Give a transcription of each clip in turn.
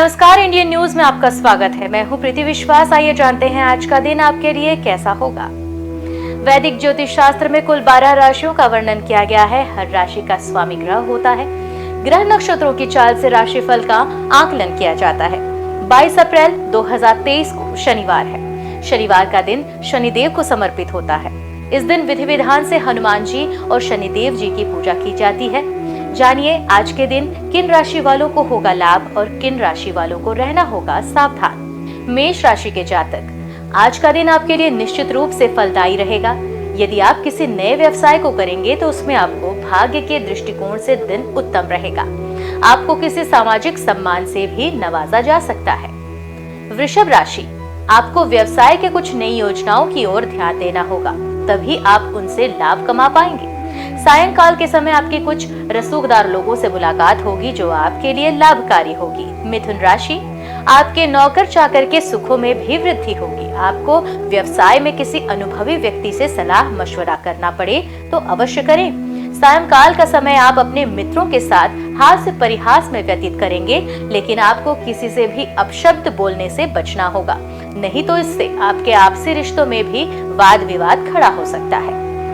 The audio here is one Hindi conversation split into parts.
नमस्कार, इंडियन न्यूज में आपका स्वागत है। मैं हूं प्रीति विश्वास। आइए जानते हैं आज का दिन आपके लिए कैसा होगा। वैदिक ज्योतिष शास्त्र में कुल 12 राशियों का वर्णन किया गया है। हर राशि का स्वामी ग्रह होता है। ग्रह नक्षत्रों की चाल से राशिफल का आकलन किया जाता है। 22 अप्रैल 2023 को शनिवार है। शनिवार का दिन शनिदेव को समर्पित होता है। इस दिन विधि विधान से हनुमान जी और शनिदेव जी की पूजा की जाती है। जानिए आज के दिन किन राशि वालों को होगा लाभ और किन राशि वालों को रहना होगा सावधान। मेष राशि के जातक, आज का दिन आपके लिए निश्चित रूप से फलदायी रहेगा। यदि आप किसी नए व्यवसाय को करेंगे तो उसमें आपको भाग्य के दृष्टिकोण से दिन उत्तम रहेगा। आपको किसी सामाजिक सम्मान से भी नवाजा जा सकता है। वृषभ राशि, आपको व्यवसाय के कुछ नई योजनाओं की ओर ध्यान देना होगा, तभी आप उनसे लाभ कमा पाएंगे। सायंकाल के समय आपकी कुछ रसूखदार लोगों से मुलाकात होगी जो आपके लिए लाभकारी होगी। मिथुन राशि, आपके नौकर चाकर के सुखों में भी वृद्धि होगी। आपको व्यवसाय में किसी अनुभवी व्यक्ति से सलाह मशवरा करना पड़े तो अवश्य करें। सायंकाल का समय आप अपने मित्रों के साथ हास्य परिहास में व्यतीत करेंगे, लेकिन आपको किसी से भी अपशब्द बोलने से बचना होगा, नहीं तो इससे आपके आपसी रिश्तों में भी वाद विवाद खड़ा हो सकता है।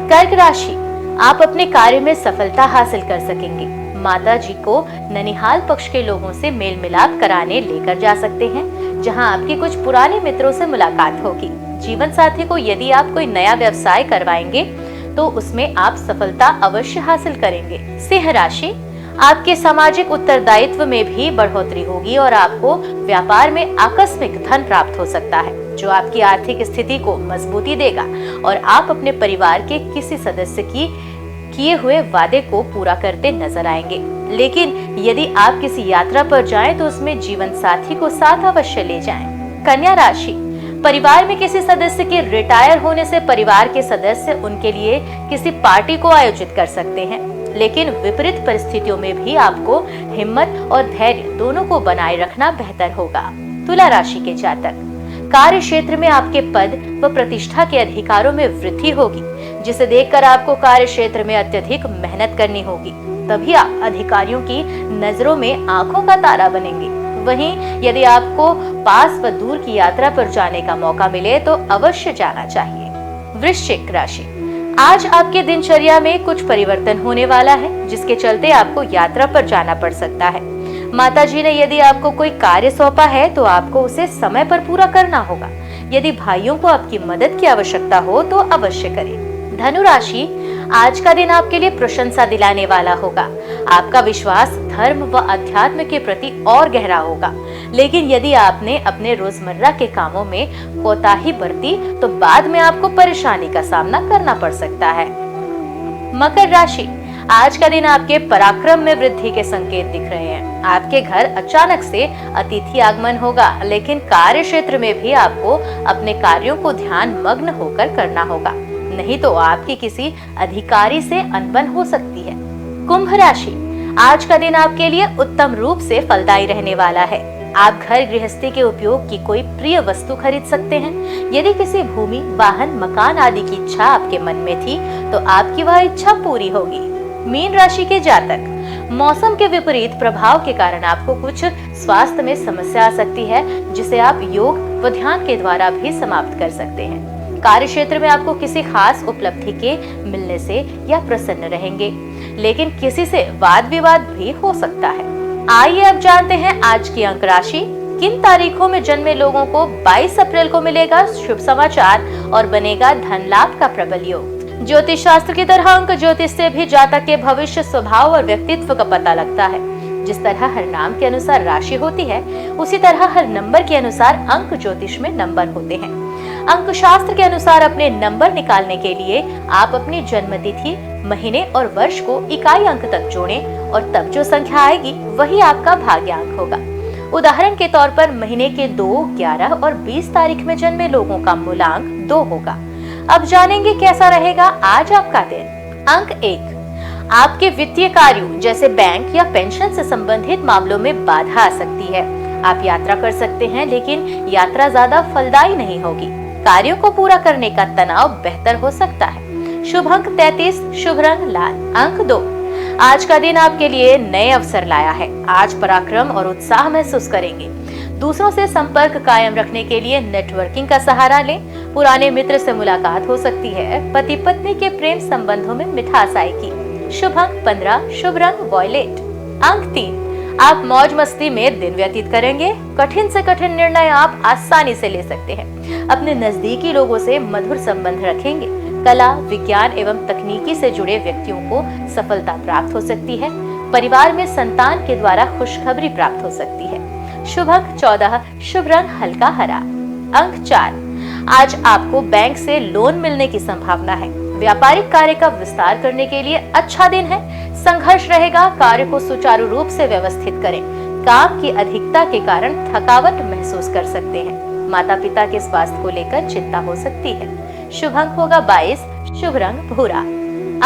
कर्क राशि, आप अपने कार्य में सफलता हासिल कर सकेंगे। माता जी को ननिहाल पक्ष के लोगों से मेल मिलाप कराने लेकर जा सकते हैं, जहां आपके कुछ पुराने मित्रों से मुलाकात होगी। जीवन साथी को यदि आप कोई नया व्यवसाय करवाएंगे तो उसमें आप सफलता अवश्य हासिल करेंगे। सिंह राशि, आपके सामाजिक उत्तरदायित्व में भी बढ़ोतरी होगी और आपको व्यापार में आकस्मिक धन प्राप्त हो सकता है, जो आपकी आर्थिक स्थिति को मजबूती देगा और आप अपने परिवार के किसी सदस्य की किए हुए वादे को पूरा करते नजर आएंगे। लेकिन यदि आप किसी यात्रा पर जाएं तो उसमें जीवन साथी को साथ अवश्य ले जाएं। कन्या राशि, परिवार में किसी सदस्य के रिटायर होने से परिवार के सदस्य उनके लिए किसी पार्टी को आयोजित कर सकते हैं, लेकिन विपरीत परिस्थितियों में भी आपको हिम्मत और धैर्य दोनों को बनाए रखना बेहतर होगा। तुला राशि के जातक, कार्य क्षेत्र में आपके पद व प्रतिष्ठा के अधिकारों में वृद्धि होगी, जिसे देखकर आपको कार्य क्षेत्र में अत्यधिक मेहनत करनी होगी, तभी आप अधिकारियों की नजरों में आंखों का तारा बनेंगे। वहीं यदि आपको पास व दूर की यात्रा पर जाने का मौका मिले तो अवश्य जाना चाहिए। वृश्चिक राशि, आज आपके दिनचर्या में कुछ परिवर्तन होने वाला है, जिसके चलते आपको यात्रा पर जाना पड़ सकता है। माताजी ने यदि आपको कोई कार्य सौंपा है तो आपको उसे समय पर पूरा करना होगा। यदि भाइयों को आपकी मदद की आवश्यकता हो तो अवश्य करें। धनु राशि, आज का दिन आपके लिए प्रशंसा दिलाने वाला होगा। आपका विश्वास धर्म व अध्यात्म के प्रति और गहरा होगा, लेकिन यदि आपने अपने रोजमर्रा के कामों में कोताही बरती तो बाद में आपको परेशानी का सामना करना पड़ सकता है। मकर राशि, आज का दिन आपके पराक्रम में वृद्धि के संकेत दिख रहे हैं। आपके घर अचानक से अतिथि आगमन होगा, लेकिन कार्य क्षेत्र में भी आपको अपने कार्यों को ध्यान मग्न होकर करना होगा, नहीं तो आपकी किसी अधिकारी से अनबन हो सकती है। कुंभ राशि, आज का दिन आपके लिए उत्तम रूप से फलदायी रहने वाला है। आप घर गृहस्थी के उपयोग की कोई प्रिय वस्तु खरीद सकते हैं। यदि किसी भूमि, वाहन, मकान आदि की इच्छा आपके मन में थी तो आपकी वह इच्छा पूरी होगी। मीन राशि के जातक, मौसम के विपरीत प्रभाव के कारण आपको कुछ स्वास्थ्य में समस्या आ सकती है, जिसे आप योग व ध्यान के द्वारा भी समाप्त कर सकते हैं। कार्य क्षेत्र में आपको किसी खास उपलब्धि के मिलने से या प्रसन्न रहेंगे, लेकिन किसी से वाद विवाद भी हो सकता है। आइए अब जानते हैं आज की अंक राशि। किन तारीखों में जन्मे लोगों को 22 अप्रैल को मिलेगा शुभ समाचार और बनेगा धन लाभ का प्रबल योग। ज्योतिष शास्त्र की तरह अंक ज्योतिष से भी जातक के भविष्य, स्वभाव और व्यक्तित्व का पता लगता है। जिस तरह हर नाम के अनुसार राशि होती है, उसी तरह हर नंबर के अनुसार अंक ज्योतिष में नंबर होते हैं। अंक शास्त्र के अनुसार अपने नंबर निकालने के लिए आप अपनी जन्म तिथि, महीने और वर्ष को इकाई अंक तक जोड़ें और तब जो संख्या आएगी वही आपका भाग्यांक होगा। उदाहरण के तौर पर महीने के 2, 11 और 20 तारीख में जन्मे लोगों का मूलांक 2 होगा। अब जानेंगे कैसा रहेगा आज आपका दिन। अंक 1, आपके वित्तीय कार्यों जैसे बैंक या पेंशन से संबंधित मामलों में बाधा आ सकती है। आप यात्रा कर सकते हैं, लेकिन यात्रा ज्यादा फलदायी नहीं होगी। कार्यों को पूरा करने का तनाव बेहतर हो सकता है। शुभ अंक 33, शुभ रंग लाल। अंक 2, आज का दिन आपके लिए नए अवसर लाया है। आज पराक्रम और उत्साह महसूस करेंगे। दूसरों से संपर्क कायम रखने के लिए नेटवर्किंग का सहारा लें। पुराने मित्र से मुलाकात हो सकती है। पति पत्नी के प्रेम संबंधों में मिठास आएगी। शुभ अंक 15, शुभ रंग वॉयलेट। अंक 3, आप मौज मस्ती में दिन व्यतीत करेंगे। कठिन से कठिन निर्णय आप आसानी से ले सकते हैं। अपने नजदीकी लोगों से मधुर संबंध रखेंगे। कला, विज्ञान एवं तकनीकी से जुड़े व्यक्तियों को सफलता प्राप्त हो सकती है। परिवार में संतान के द्वारा खुशखबरी प्राप्त हो सकती है। शुभ अंक 14, शुभ रंग हल्का हरा। अंक 4, आज आपको बैंक से लोन मिलने की संभावना है। व्यापारिक कार्य का विस्तार करने के लिए अच्छा दिन है। संघर्ष रहेगा, कार्य को सुचारू रूप से व्यवस्थित करें। काम की अधिकता के कारण थकावट महसूस कर सकते हैं। माता पिता के स्वास्थ्य को लेकर चिंता हो सकती है। शुभ अंक होगा 22, शुभ रंग भूरा।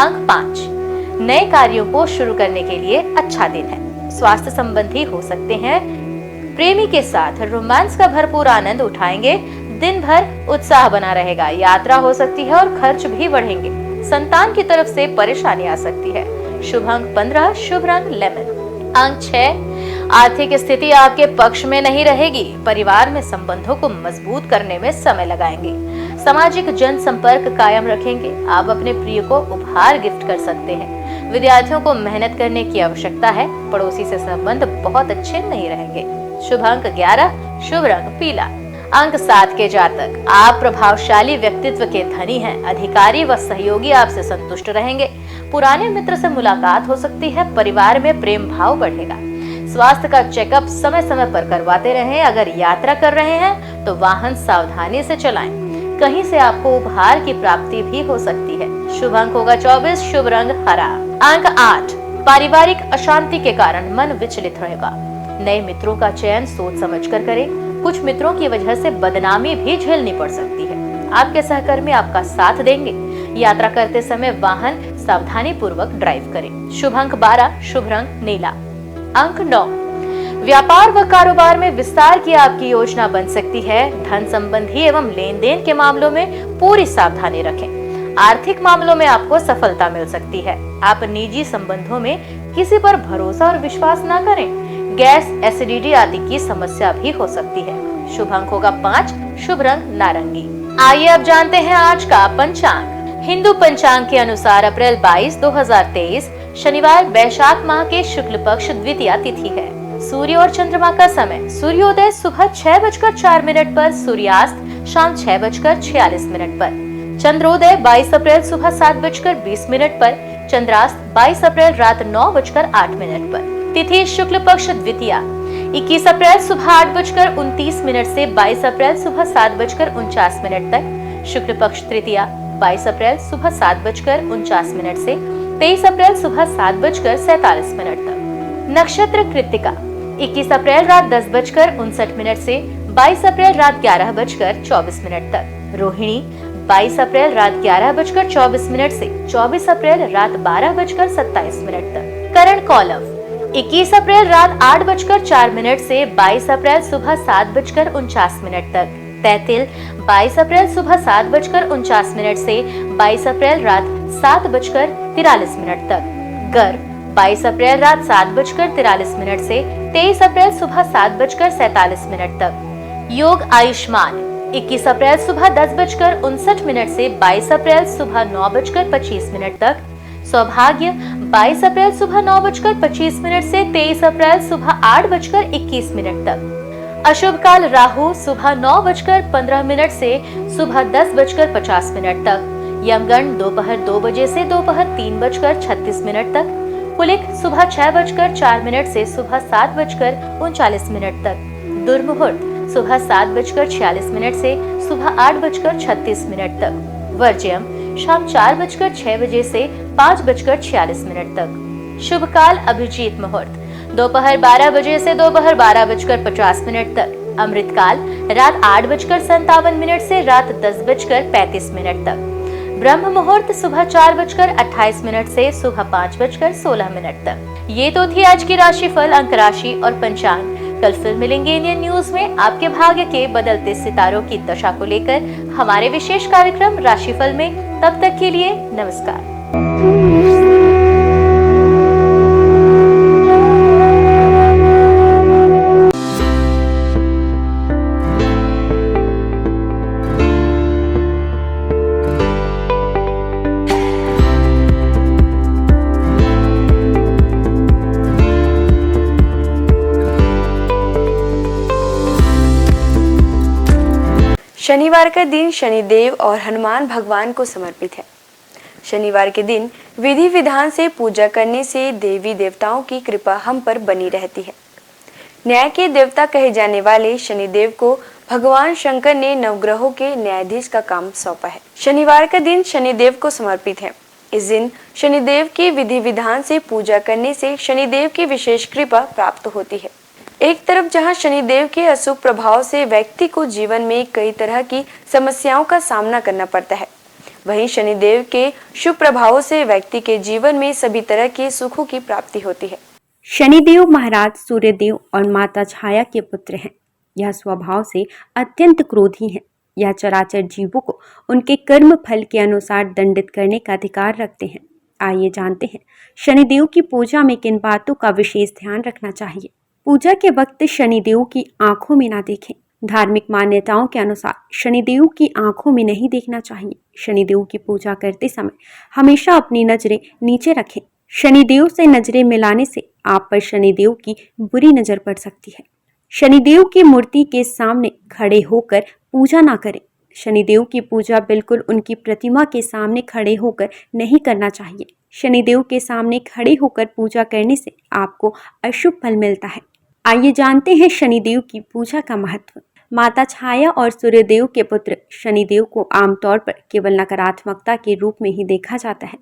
अंक 5, नए कार्यों को शुरू करने के लिए अच्छा दिन है। स्वास्थ्य संबंधी हो सकते हैं। प्रेमी के साथ रोमांस का भरपूर आनंद उठाएंगे। दिन भर उत्साह बना रहेगा। यात्रा हो सकती है और खर्च भी बढ़ेंगे। संतान की तरफ से परेशानी आ सकती है। शुभ अंक 15, शुभ रंग लेमन। अंक 6, आर्थिक स्थिति आपके पक्ष में नहीं रहेगी। परिवार में संबंधों को मजबूत करने में समय लगाएंगे। सामाजिक जन संपर्क कायम रखेंगे। आप अपने प्रिय को उपहार गिफ्ट कर सकते हैं। विद्यार्थियों को मेहनत करने की आवश्यकता है। पड़ोसी से संबंध बहुत अच्छे नहीं रहेंगे। शुभ अंक 11, शुभ रंग पीला। अंक 7 के जातक, आप प्रभावशाली व्यक्तित्व के धनी हैं। अधिकारी व सहयोगी आपसे संतुष्ट रहेंगे। पुराने मित्र से मुलाकात हो सकती है। परिवार में प्रेम भाव बढ़ेगा। स्वास्थ्य का चेकअप समय समय पर करवाते रहें। अगर यात्रा कर रहे हैं तो वाहन सावधानी से चलाएं। कहीं से आपको उपहार की प्राप्ति भी हो सकती है। शुभ अंक होगा 24, शुभ रंग हरा। अंक 8, पारिवारिक अशांति के कारण मन विचलित रहेगा। नए मित्रों का चयन सोच समझकर करें। कुछ मित्रों की वजह से बदनामी भी झेलनी पड़ सकती है। आपके सहकर्मी आपका साथ देंगे। यात्रा करते समय वाहन सावधानी पूर्वक ड्राइव करें। शुभ अंक 12, शुभ रंग नीला। अंक 9, व्यापार व कारोबार में विस्तार की आपकी योजना बन सकती है। धन संबंधी एवं लेन देन के मामलों में पूरी सावधानी रखें। आर्थिक मामलों में आपको सफलता मिल सकती है। आप निजी संबंधों में किसी पर भरोसा और विश्वास न करें। गैस, एसिडिटी आदि की समस्या भी हो सकती है। शुभ अंक होगा 5, शुभ रंग नारंगी। आइए अब जानते हैं आज का पंचांग। हिंदू पंचांग के अनुसार अप्रैल 22, 2023 शनिवार वैशाख माह के शुक्ल पक्ष द्वितीया तिथि है। सूर्य और चंद्रमा का समय, सूर्योदय सुबह 6:04 पर, सूर्यास्त शाम 6:46 पर। चंद्रोदय 22 अप्रैल सुबह 7:20 पर, चंद्रास्त 22 अप्रैल रात 9:08 पर। तिथि शुक्ल पक्ष द्वितीया 21 अप्रैल सुबह 8:29 से 22 अप्रैल सुबह 7:49 तक। शुक्ल पक्ष तृतीया 22 अप्रैल सुबह 7:49 से 23 अप्रैल सुबह 7:47 तक। नक्षत्र कृत्तिका 21 अप्रैल रात 10:59 से 22 अप्रैल रात 11:24 तक। रोहिणी 22 अप्रैल रात 11:24 से 24 अप्रैल रात 12:27 तक। करण कौलव 21 अप्रैल रात 8:04 से 22 अप्रैल सुबह 7:49 तक। तैतिल 22 अप्रैल सुबह 7:49 से 22 अप्रैल रात 7:43 तक। गर्भ 22 अप्रैल रात 7:43 से 23 अप्रैल सुबह 7:47 तक। योग आयुष्मान 21 अप्रैल सुबह 10:59 से 22 अप्रैल सुबह 9:25 तक। सौभाग्य 22 अप्रैल सुबह 9:25 से 23 अप्रैल सुबह 8:21 तक। अशुभ काल राहु सुबह 9:15 से सुबह 10:50 तक। यमगण दोपहर 2 बजे से दोपहर 3:36 तक। कुलिक सुबह 6:04 से सुबह 7:39 तक। दुर्मुहूर्त सुबह 7:46 से सुबह 8:36 तक। वर्ज्यम शाम 4:06 से 5:46 तक। शुभ काल अभिजीत मुहूर्त दोपहर 12 बजे से दोपहर 12:50 तक। अमृत काल रात 8:57 से रात 10:35 तक। ब्रह्म मुहूर्त सुबह 4:28 से सुबह 5:16 तक। ये तो थी आज की राशिफल, अंक राशि और पंचांग। कल फिर मिलेंगे इंडियन न्यूज में आपके भाग्य के बदलते सितारों की दशा को लेकर हमारे विशेष कार्यक्रम राशिफल में। तब तक के लिए नमस्कार। शनिवार का दिन शनिदेव और हनुमान भगवान को समर्पित है। शनिवार के दिन विधि विधान से पूजा करने से देवी देवताओं की कृपा हम पर बनी रहती है। न्याय के देवता कहे जाने वाले शनिदेव को भगवान शंकर ने नवग्रहों के न्यायाधीश का काम सौंपा है। शनिवार का दिन शनिदेव को समर्पित है। इस दिन शनिदेव की विधि विधान से पूजा करने से शनिदेव की विशेष कृपा प्राप्त होती है। एक तरफ जहां शनिदेव के अशुभ प्रभाव से व्यक्ति को जीवन में कई तरह की समस्याओं का सामना करना पड़ता है, वहीं शनिदेव के शुभ प्रभावों से व्यक्ति के जीवन में सभी तरह के सुखों की प्राप्ति होती है। शनिदेव महाराज सूर्यदेव और माता छाया के पुत्र हैं। यह स्वभाव से अत्यंत क्रोधी हैं। यह चराचर जीवों को उनके कर्म फल के अनुसार दंडित करने का अधिकार रखते हैं। आइए जानते हैं शनिदेव की पूजा में किन बातों का विशेष ध्यान रखना चाहिए। पूजा के वक्त शनिदेव की आंखों में ना देखें। धार्मिक मान्यताओं के अनुसार शनिदेव की आंखों में नहीं देखना चाहिए। शनिदेव की पूजा करते समय हमेशा अपनी नजरें नीचे रखें। शनिदेव से नजरें मिलाने से आप पर शनिदेव की बुरी नजर पड़ सकती है। शनिदेव की मूर्ति के सामने खड़े होकर पूजा ना करें। शनिदेव की पूजा बिल्कुल उनकी प्रतिमा के सामने खड़े होकर नहीं करना चाहिए। शनिदेव के सामने खड़े होकर पूजा करने से आपको अशुभ फल मिलता है। आइए जानते हैं शनिदेव की पूजा का महत्व। माता छाया और सूर्यदेव के पुत्र शनिदेव को आमतौर पर केवल नकारात्मकता के रूप में ही देखा जाता है,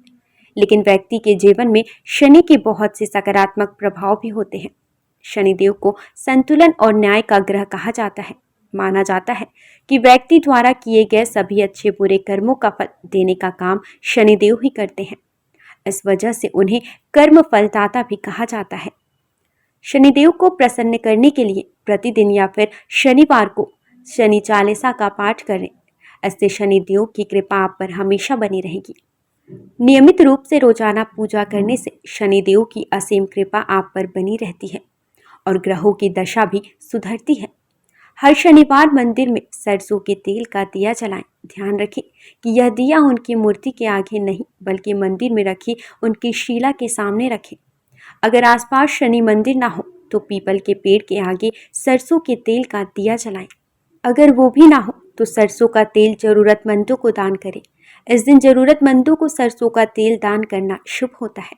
लेकिन व्यक्ति के जीवन में शनि के बहुत से सकारात्मक प्रभाव भी होते हैं। शनिदेव को संतुलन और न्याय का ग्रह कहा जाता है। माना जाता है कि व्यक्ति द्वारा किए गए सभी अच्छे बुरे कर्मों का फल देने का काम शनिदेव ही करते हैं। इस वजह से उन्हें कर्म फलदाता भी कहा जाता है। शनिदेव को प्रसन्न करने के लिए प्रतिदिन या फिर शनिवार को शनि चालीसा का पाठ करें। इससे शनिदेव की कृपा आप पर हमेशा बनी रहेगी। नियमित रूप से रोजाना पूजा करने से शनिदेव की असीम कृपा आप पर बनी रहती है और ग्रहों की दशा भी सुधरती है। हर शनिवार मंदिर में सरसों के तेल का दिया जलाएं। ध्यान रखें कि यह दिया उनकी मूर्ति के आगे नहीं बल्कि मंदिर में रखी उनकी शिला के सामने रखें। अगर आसपास शनि मंदिर ना हो तो पीपल के पेड़ के आगे सरसों के तेल का दिया जलाएं। अगर वो भी ना हो तो सरसों का तेल जरूरतमंदों को दान करें। इस दिन जरूरतमंदों को सरसों का तेल दान करना शुभ होता है।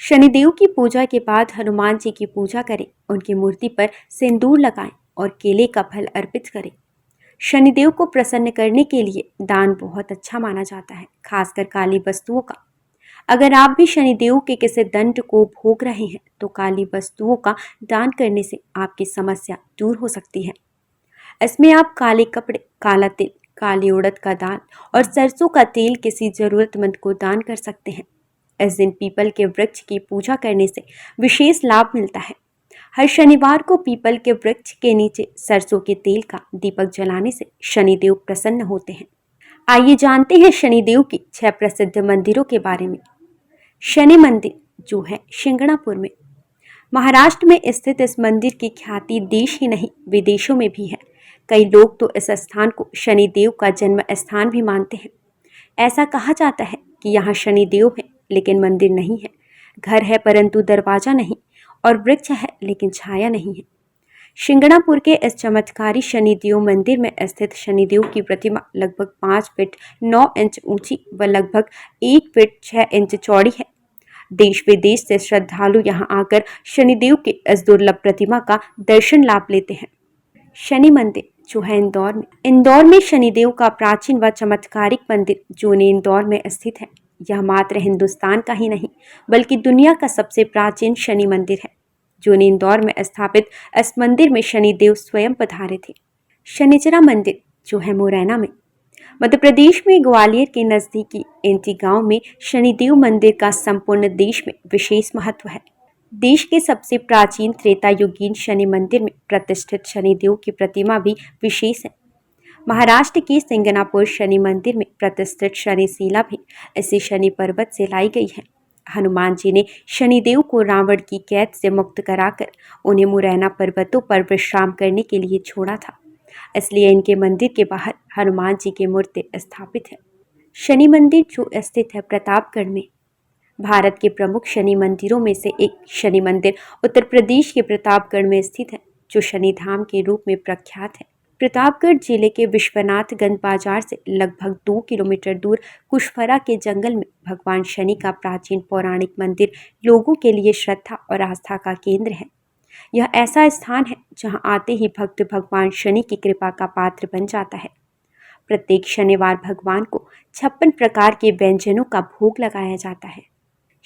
शनिदेव की पूजा के बाद हनुमान जी की पूजा करें। उनकी मूर्ति पर सिंदूर लगाएं और केले का फल अर्पित करें। शनिदेव को प्रसन्न करने के लिए दान बहुत अच्छा माना जाता है, खासकर काली वस्तुओं का। अगर आप भी शनिदेव के किसी दंड को भोग रहे हैं तो काली वस्तुओं का दान करने से आपकी समस्या दूर हो सकती है। इसमें आप काले कपड़े, काला तिल, काली उड़द का दाल और सरसों का तेल किसी जरूरतमंद को दान कर सकते हैं। इस दिन पीपल के वृक्ष की पूजा करने से विशेष लाभ मिलता है। हर शनिवार को पीपल के वृक्ष के नीचे सरसों के तेल का दीपक जलाने से शनिदेव प्रसन्न होते हैं। आइए जानते हैं शनिदेव की 6 प्रसिद्ध मंदिरों के बारे में। शनि मंदिर जो है शिंगणापुर में। महाराष्ट्र में स्थित इस मंदिर की ख्याति देश ही नहीं विदेशों में भी है। कई लोग तो इस स्थान को शनिदेव का जन्म स्थान भी मानते हैं। ऐसा कहा जाता है कि यहाँ शनिदेव है लेकिन मंदिर नहीं है, घर है परंतु दरवाजा नहीं, और वृक्ष है लेकिन छाया नहीं है। शिंगणापुर के इस चमत्कारी शनिदेव मंदिर में स्थित शनिदेव की प्रतिमा लगभग 5 फीट 9 इंच ऊंची व लगभग 1 फीट 6 इंच चौड़ी है। देश विदेश से श्रद्धालु यहाँ आकर शनिदेव के इस दुर्लभ प्रतिमा का दर्शन लाभ लेते हैं। शनि मंदिर जो है इंदौर में शनिदेव का प्राचीन व चमत्कारिक मंदिर जो इंदौर में स्थित है। यह मात्र हिंदुस्तान का ही नहीं बल्कि दुनिया का सबसे प्राचीन शनि मंदिर है। जो इंदौर में स्थापित इस मंदिर में शनिदेव स्वयं पधारे थे। शनिचरा मंदिर जो है मुरैना में। मध्य प्रदेश में ग्वालियर के नजदीकी एंटी गांव में शनिदेव मंदिर का संपूर्ण देश में विशेष महत्व है। देश के सबसे प्राचीन त्रेता युगीन शनि मंदिर में प्रतिष्ठित शनिदेव की प्रतिमा भी विशेष है। महाराष्ट्र के सिंगनापुर शनि मंदिर में प्रतिष्ठित शनिशिला भी इसी शनि पर्वत से लाई गई है। हनुमान जी ने शनिदेव को रावण की कैद से मुक्त कराकर उन्हें मुरैना पर्वतों पर विश्राम करने के लिए छोड़ा था, इसलिए इनके मंदिर के बाहर हनुमान जी की मूर्ति स्थापित है। शनि मंदिर जो स्थित है प्रतापगढ़ में। भारत के प्रमुख शनि मंदिरों में से एक शनि मंदिर उत्तर प्रदेश के प्रतापगढ़ में स्थित है, जो शनि धाम के रूप में प्रख्यात है। प्रतापगढ़ जिले के विश्वनाथगंज बाजार से लगभग 2 किलोमीटर दूर कुशफरा के जंगल में भगवान शनि का प्राचीन पौराणिक मंदिर लोगों के लिए श्रद्धा और आस्था का केंद्र है। यह ऐसा स्थान है जहां आते ही भक्त भगवान शनि की कृपा का पात्र बन जाता है। प्रत्येक शनिवार भगवान को 56 प्रकार के व्यंजनों का भोग लगाया जाता है।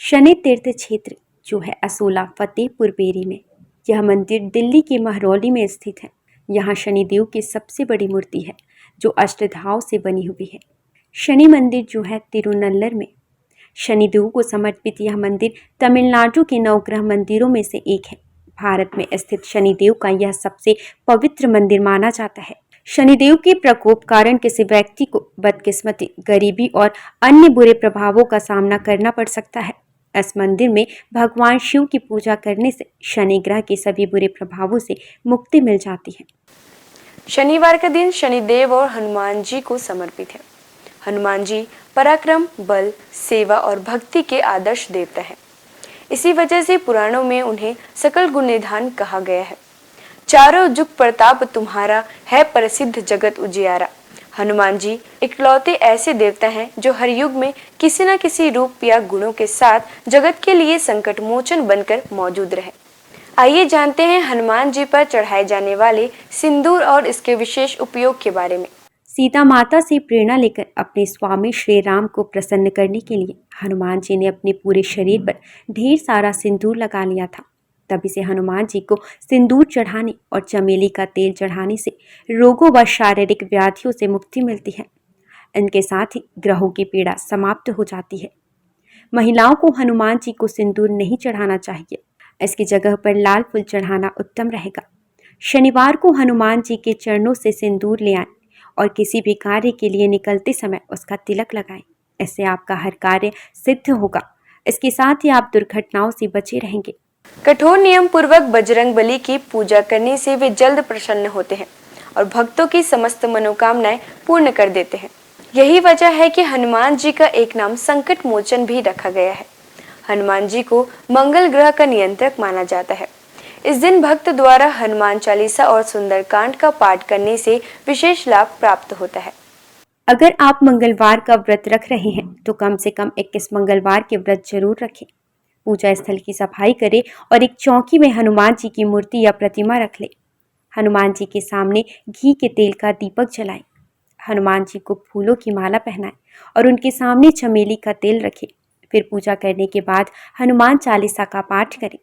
शनि तीर्थ क्षेत्र जो है असोला फतेहपुर बेरी में, यह मंदिर दिल्ली के महरौली में स्थित है। यहाँ शनिदेव की सबसे बड़ी मूर्ति है जो अष्टधाव से बनी हुई है। शनि मंदिर जो है तिरुनल्लर में। शनिदेव को समर्पित यह मंदिर तमिलनाडु के नवग्रह मंदिरों में से एक है। भारत में स्थित शनिदेव का यह सबसे पवित्र मंदिर माना जाता है। शनिदेव के प्रकोप कारण किसी व्यक्ति को बदकिस्मती, गरीबी और अन्य बुरे प्रभावों का सामना करना पड़ सकता है। इस मंदिर में भगवान शिव की पूजा करने से शनि ग्रह के सभी बुरे प्रभावों से मुक्ति मिल जाती है। शनिवार का दिन शनिदेव और हनुमान जी को समर्पित है। हनुमान जी पराक्रम, बल, सेवा और भक्ति के आदर्श देवता है। इसी वजह से पुराणों में उन्हें सकल गुण निधान कहा गया है। चारों जुग प्रताप तुम्हारा है, प्रसिद्ध जगत उजियारा। हनुमान जी इकलौते ऐसे देवता हैं जो हर युग में किसी न किसी रूप या गुणों के साथ जगत के लिए संकट मोचन बनकर मौजूद रहे। आइए जानते हैं हनुमान जी पर चढ़ाए जाने वाले सिंदूर और इसके विशेष उपयोग के बारे में। सीता माता से प्रेरणा लेकर अपने स्वामी श्री राम को प्रसन्न करने के लिए हनुमान जी ने अपने पूरे शरीर पर ढेर सारा सिंदूर लगा लिया था। तभी से हनुमान जी को सिंदूर चढ़ाने और चमेली का तेल चढ़ाने से रोगों व शारीरिक व्याधियों से मुक्ति मिलती है। इनके साथ ही ग्रहों की पीड़ा समाप्त हो जाती है। महिलाओं को हनुमान जी को सिंदूर नहीं चढ़ाना चाहिए। इसकी जगह पर लाल फूल चढ़ाना उत्तम रहेगा। शनिवार को हनुमान जी के चरणों से सिंदूर ले आएं और किसी भी कार्य के लिए निकलते समय उसका तिलक लगाएं। इससे आपका हर कार्य सिद्ध होगा। इसके साथ ही आप दुर्घटनाओं से बचे रहेंगे। कठोर नियम पूर्वक बजरंग बली की पूजा करने से वे जल्द प्रसन्न होते हैं और भक्तों की समस्त मनोकामनाएं पूर्ण कर देते हैं। यही वजह है कि हनुमान जी का एक नाम संकट मोचन भी रखा गया है। हनुमान जी को मंगल ग्रह का नियंत्रक माना जाता है। इस दिन भक्त द्वारा हनुमान चालीसा और सुंदरकांड का पाठ करने से विशेष लाभ प्राप्त होता है। अगर आप मंगलवार का व्रत रख रहे हैं तो कम से कम 21 मंगलवार के व्रत जरूर रखें। पूजा स्थल की सफाई करें और एक चौकी में हनुमान जी की मूर्ति या प्रतिमा रख ले। हनुमान जी के सामने घी के तेल का दीपक जलाएं। हनुमान जी को फूलों की माला पहनाएं और उनके सामने चमेली का तेल रखें। फिर पूजा करने के बाद हनुमान चालीसा का पाठ करें।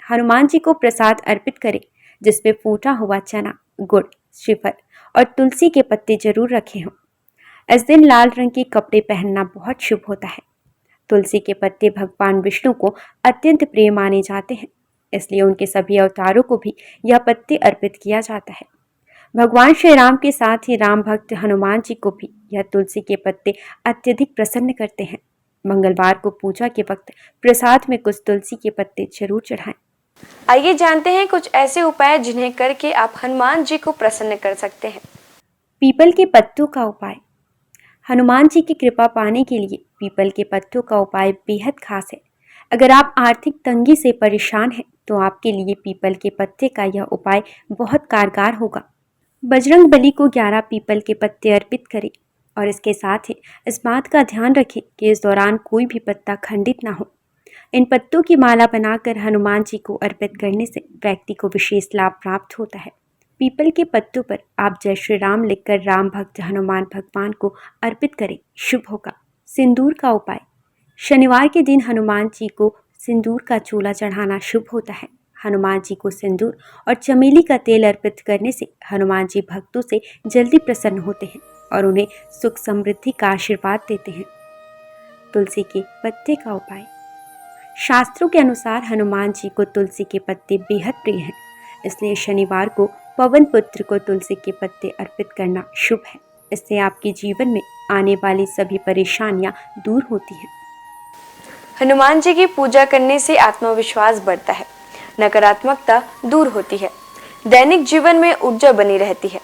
हनुमान जी को प्रसाद अर्पित करें जिसमें फूटा हुआ चना, गुड़, श्रीफल और तुलसी के पत्ते जरूर रखे हों। इस दिन लाल रंग के कपड़े पहनना बहुत शुभ होता है। तुलसी के पत्ते भगवान विष्णु को अत्यंत प्रिय माने जाते हैं, इसलिए उनके सभी अवतारों को भी यह पत्ते अर्पित किया जाता है। भगवान श्री राम के साथ ही राम भक्त हनुमान जी को भी यह तुलसी के पत्ते अत्यधिक प्रसन्न करते हैं। मंगलवार को पूजा के वक्त प्रसाद में कुछ तुलसी के पत्ते जरूर चढ़ाएं। आइए जानते हैं कुछ ऐसे उपाय जिन्हें करके आप हनुमान जी को प्रसन्न कर सकते हैं। पीपल के पत्तों का उपाय। हनुमान जी की कृपा पाने के लिए पीपल के पत्तों का उपाय बेहद खास है। अगर आप आर्थिक तंगी से परेशान हैं तो आपके लिए पीपल के पत्ते का यह उपाय बहुत कारगर होगा। बजरंग बली को 11 पीपल के पत्ते अर्पित करें और इसके साथ ही इस बात का ध्यान रखें कि इस दौरान कोई भी पत्ता खंडित ना हो। इन पत्तों की माला बनाकर हनुमान जी को अर्पित करने से व्यक्ति को विशेष लाभ प्राप्त होता है। पीपल के पत्तों पर आप जय श्री राम लिखकर राम भक्त हनुमान भगवान को अर्पित करें, शुभ होगा। सिंदूर का उपाय। शनिवार के दिन हनुमान जी को सिंदूर का चूल्हा चढ़ाना शुभ होता है। हनुमान जी को सिंदूर और चमेली का तेल अर्पित करने से हनुमान जी भक्तों से जल्दी प्रसन्न होते हैं और उन्हें सुख समृद्धि का आशीर्वाद देते हैं। तुलसी के पत्ते का उपाय। शास्त्रों के अनुसार हनुमान जी को तुलसी के पत्ते बेहद प्रिय हैं, इसलिए शनिवार को पवन पुत्र को तुलसी के पत्ते अर्पित करना शुभ है। इससे आपके जीवन में आने वाली सभी परेशानियां दूर होती हैं। हनुमान जी की पूजा करने से आत्मविश्वास बढ़ता है, नकारात्मकता दूर होती है, दैनिक जीवन में ऊर्जा बनी रहती है।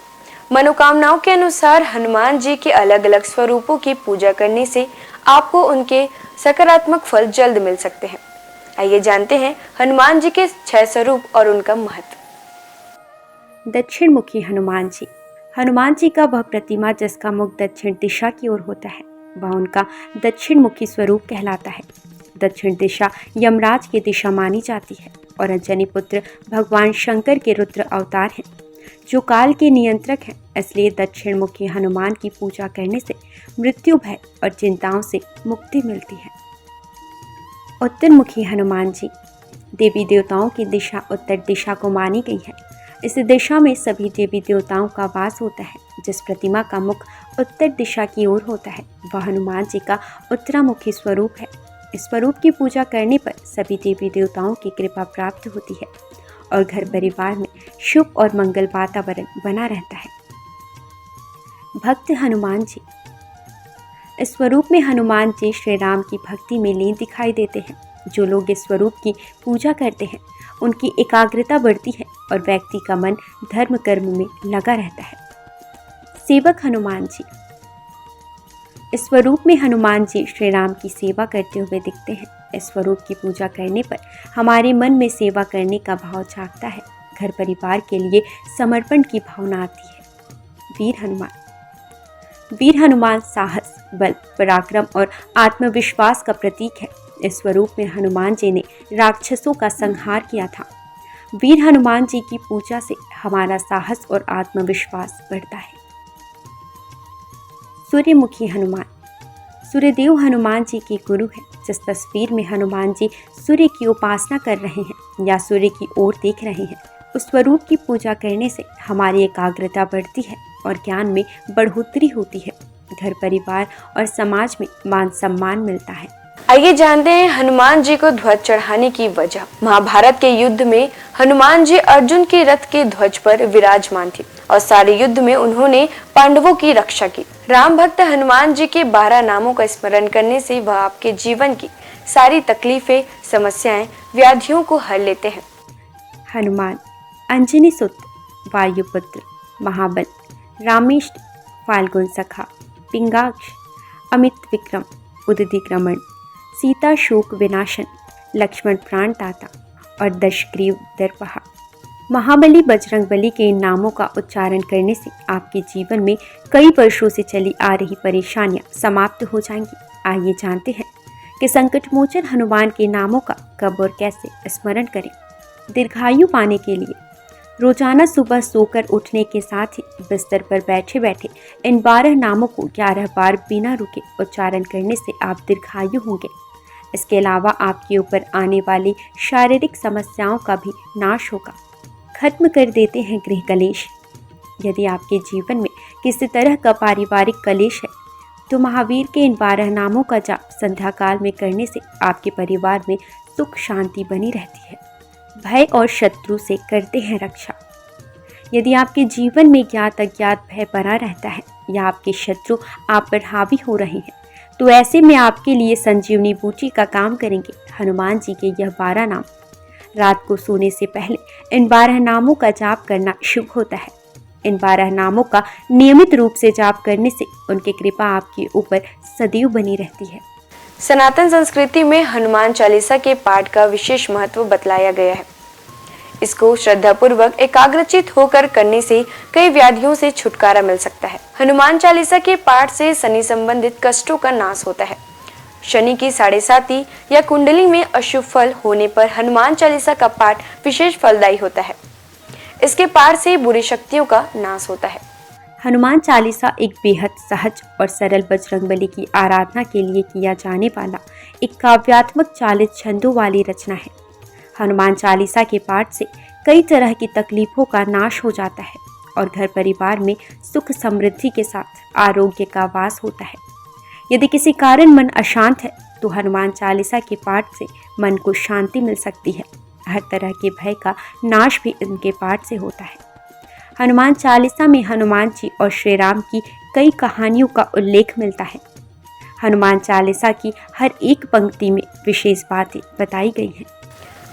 मनोकामनाओं के अनुसार हनुमान जी के अलग अलग स्वरूपों की पूजा करने से आपको उनके सकारात्मक फल जल्द मिल सकते हैं। आइए जानते हैं हनुमान जी के 6 स्वरूप और उनका महत्व। दक्षिण मुखी हनुमान जी। हनुमान जी का वह प्रतिमा जिसका मुख दक्षिण दिशा की ओर होता है वह उनका दक्षिण मुखी स्वरूप कहलाता है। दक्षिण दिशा यमराज की दिशा मानी जाती है और अंजनी पुत्र भगवान शंकर के रुद्र अवतार हैं जो काल के नियंत्रक हैं। इसलिए दक्षिण मुखी हनुमान की पूजा करने से मृत्यु भय और चिंताओं से मुक्ति मिलती है। उत्तर मुखी हनुमान जी देवी देवताओं की दिशा उत्तर दिशा को मानी गई है। इस दिशा में सभी देवी देवताओं का वास होता है। जिस प्रतिमा का मुख उत्तर दिशा की ओर होता है वह हनुमान जी का उत्तरामुखी स्वरूप है। इस स्वरूप की पूजा करने पर सभी देवी देवताओं की कृपा प्राप्त होती है और घर परिवार में शुभ और मंगल वातावरण बना रहता है। भक्त हनुमान जी। इस स्वरूप में हनुमान जी श्री राम की भक्ति में लीन दिखाई देते हैं। जो लोग इस स्वरूप की पूजा करते हैं उनकी एकाग्रता बढ़ती है और व्यक्ति का मन धर्म कर्म में लगा रहता है। सेवक हनुमान जी। इस स्वरूप में हनुमान जी श्री राम की सेवा करते हुए दिखते हैं। इस स्वरूप की पूजा करने पर हमारे मन में सेवा करने का भाव जागता है। घर परिवार के लिए समर्पण की भावना आती है। वीर हनुमान। वीर हनुमान साहस, बल, पराक्रम और आत्मविश्वास का प्रतीक है। इस स्वरूप में हनुमान जी ने राक्षसों का संहार किया था। वीर हनुमान जी की पूजा से हमारा साहस और आत्मविश्वास बढ़ता है। सूर्यमुखी हनुमान। सूर्यदेव हनुमान जी के गुरु हैं। जिस तस्वीर में हनुमान जी सूर्य की उपासना कर रहे हैं या सूर्य की ओर देख रहे हैं उस स्वरूप की पूजा करने से हमारी एकाग्रता बढ़ती है और ज्ञान में बढ़ोतरी होती है। घर परिवार और समाज में मान सम्मान मिलता है। आइए जानते हैं हनुमान जी को ध्वज चढ़ाने की वजह। महाभारत के युद्ध में हनुमान जी अर्जुन के रथ के ध्वज पर विराजमान थे और सारे युद्ध में उन्होंने पांडवों की रक्षा की। राम भक्त हनुमान जी के 12 नामों का स्मरण करने से वह आपके जीवन की सारी तकलीफें, समस्याएं, व्याधियों को हर लेते हैं। हनुमान अंजनी सुत, वायुपुत्र, महाबल, रामेष्ट, फाल्गुन सखा, पिंगाक्ष, अमित विक्रम, उदधिक्रमण, सीता शोक विनाशन, लक्ष्मण प्राण दाता और दशग्रीव दर्पहा। महाबली बजरंगबली के इन नामों का उच्चारण करने से आपके जीवन में कई वर्षों से चली आ रही परेशानियां समाप्त हो जाएंगी। आइए जानते हैं कि संकटमोचन हनुमान के नामों का कब और कैसे स्मरण करें। दीर्घायु पाने के लिए रोजाना सुबह सोकर उठने के साथ ही बिस्तर पर बैठे बैठे इन 12 नामों को 11 बार बिना रुके उच्चारण करने से आप दीर्घायु होंगे। इसके अलावा आपके ऊपर आने वाली शारीरिक समस्याओं का भी नाश होगा। खत्म कर देते हैं गृह कलेश। यदि आपके जीवन में किसी तरह का पारिवारिक कलेश है तो महावीर के इन 12 नामों का जाप संध्या काल में करने से आपके परिवार में सुख शांति बनी रहती है। भय और शत्रु से करते हैं रक्षा। यदि आपके जीवन में ज्ञात अज्ञात भय बना रहता है या आपके शत्रु आप पर हावी हो रहे हैं तो ऐसे में आपके लिए संजीवनी बूटी का काम करेंगे। हनुमान जी के यह 12 नाम रात को सोने से पहले इन 12 नामों का जाप करना शुभ होता है। इन 12 नामों का नियमित रूप से जाप करने से उनकी कृपा आपके ऊपर सदैव बनी रहती है। सनातन संस्कृति में हनुमान चालीसा के पाठ का विशेष महत्व बतलाया गया है। इसको श्रद्धापूर्वक एकाग्रचित होकर करने से कई व्याधियों से छुटकारा मिल सकता है। हनुमान चालीसा के पाठ से शनि संबंधित कष्टों का नाश होता है। शनि की 7.5 या कुंडली में अशुभ फल होने पर हनुमान चालीसा का पाठ विशेष फलदायी होता है। इसके पाठ से बुरी शक्तियों का नाश होता है। हनुमान चालीसा एक बेहद सहज और सरल बजरंगबली की आराधना के लिए किया जाने वाला एक काव्यात्मक 40 छंदों वाली रचना है। हनुमान चालीसा के पाठ से कई तरह की तकलीफों का नाश हो जाता है और घर परिवार में सुख समृद्धि के साथ आरोग्य का वास होता है। यदि किसी कारण मन अशांत है तो हनुमान चालीसा के पाठ से मन को शांति मिल सकती है। हर तरह के भय का नाश भी इनके पाठ से होता है। हनुमान चालीसा में हनुमान जी और श्री राम की कई कहानियों का उल्लेख मिलता है। हनुमान चालीसा की हर एक पंक्ति में विशेष बातें बताई गई हैं।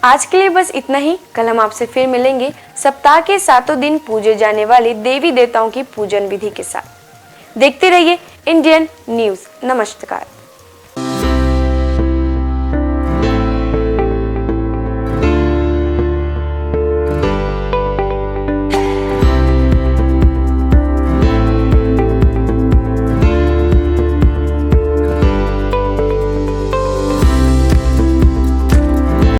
आज के लिए बस इतना ही। कल हम आपसे फिर मिलेंगे सप्ताह के 7 दिन पूजे जाने वाले देवी देवताओं की पूजन विधि के साथ। देखते रहिए इंडियन न्यूज़। नमस्कार।